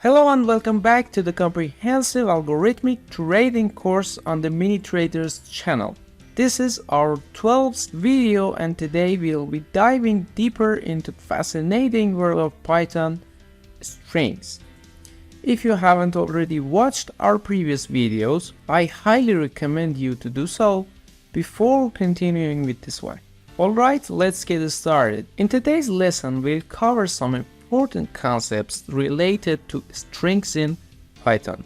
Hello and welcome back to the comprehensive algorithmic trading course on the Mini Traders channel. This is our 12th video and today we'll be diving deeper into the fascinating world of Python strings. If you haven't already watched our previous videos, I highly recommend you to do so before continuing with this one. Alright, let's get started. In today's lesson, we'll cover some important concepts related to strings in Python.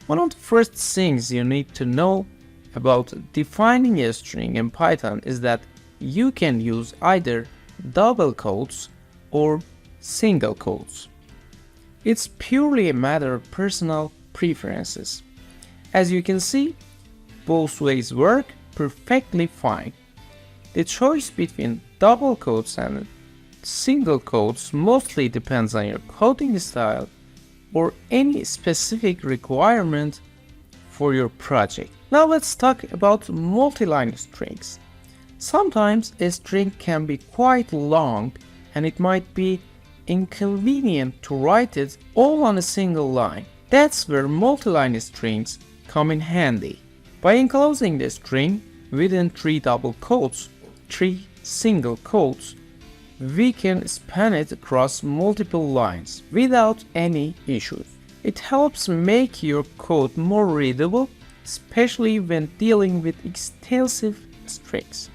One of the first things you need to know about defining a string in Python is that you can use either double quotes or single quotes. It's purely a matter of personal preferences. As you can see, both ways work perfectly fine. The choice between double quotes and single quotes mostly depends on your coding style or any specific requirement for your project. Now let's talk about multi-line strings. Sometimes a string can be quite long and it might be inconvenient to write it all on a single line. That's where multi-line strings come in handy. By enclosing the string within 3 double quotes, 3 single quotes, we can span it across multiple lines without any issues. It helps make your code more readable, especially when dealing with extensive strings.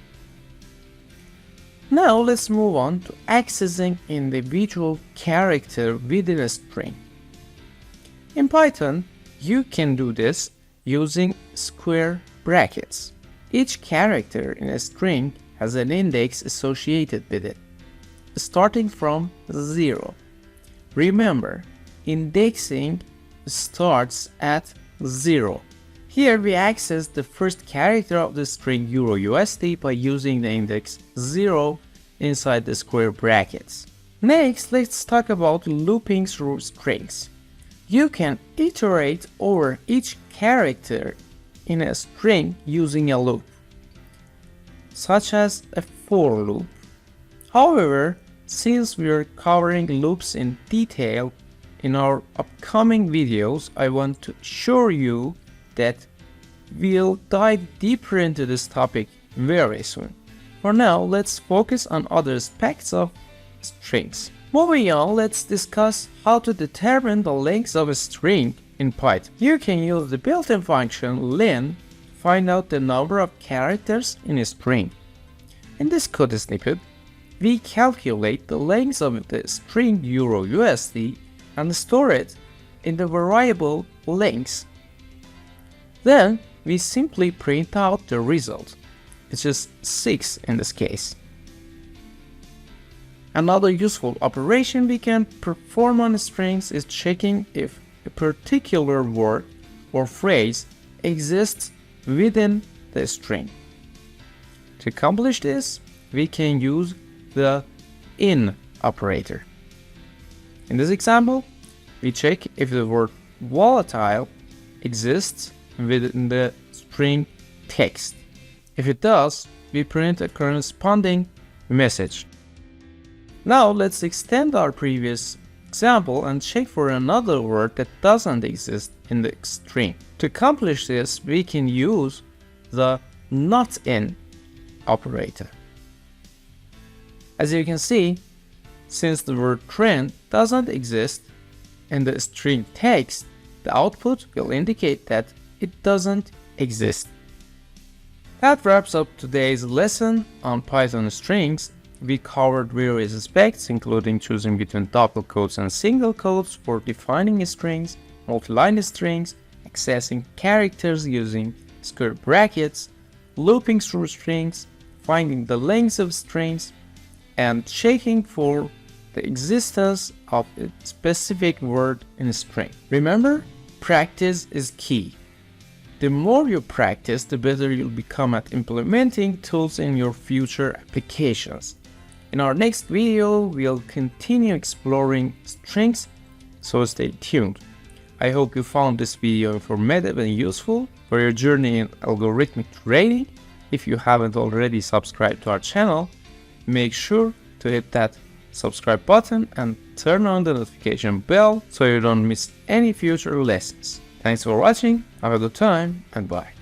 Now let's move on to accessing individual character within a string. In Python, you can do this using square brackets. Each character in a string has an index associated with it, starting from 0. Remember, indexing starts at 0. Here we access the first character of the string EUR/USD by using the index 0 inside the square brackets. Next, let's talk about looping through strings. You can iterate over each character in a string using a loop, such as a for loop. However, since we are covering loops in detail in our upcoming videos, I want to assure you that we'll dive deeper into this topic very soon. For now, let's focus on other aspects of strings. Moving on, let's discuss how to determine the length of a string in Python. You can use the built-in function len to find out the number of characters in a string. In this code snippet, we calculate the length of the string EUR/USD and store it in the variable length. Then we simply print out the result, which is 6 in this case. Another useful operation we can perform on strings is checking if a particular word or phrase exists within the string. To accomplish this, we can use the in operator. In this example, we check if the word volatile exists within the string text. If it does, we print a corresponding message. Now let's extend our previous example and check for another word that doesn't exist in the string. To accomplish this, we can use the not in operator. As you can see, since the word trend doesn't exist in the string text, the output will indicate that it doesn't exist. That wraps up today's lesson on Python strings. We covered various aspects, including choosing between double quotes and single quotes for defining strings, multi-line strings, accessing characters using square brackets, looping through strings, finding the length of strings, and checking for the existence of a specific word in a string. Remember, practice is key. The more you practice, the better you'll become at implementing tools in your future applications. In our next video, we'll continue exploring strings, so stay tuned. I hope you found this video informative and useful for your journey in algorithmic trading. If you haven't already subscribed to our channel, make sure to hit that subscribe button and turn on the notification bell so you don't miss any future lessons. Thanks for watching, have a good time, and bye.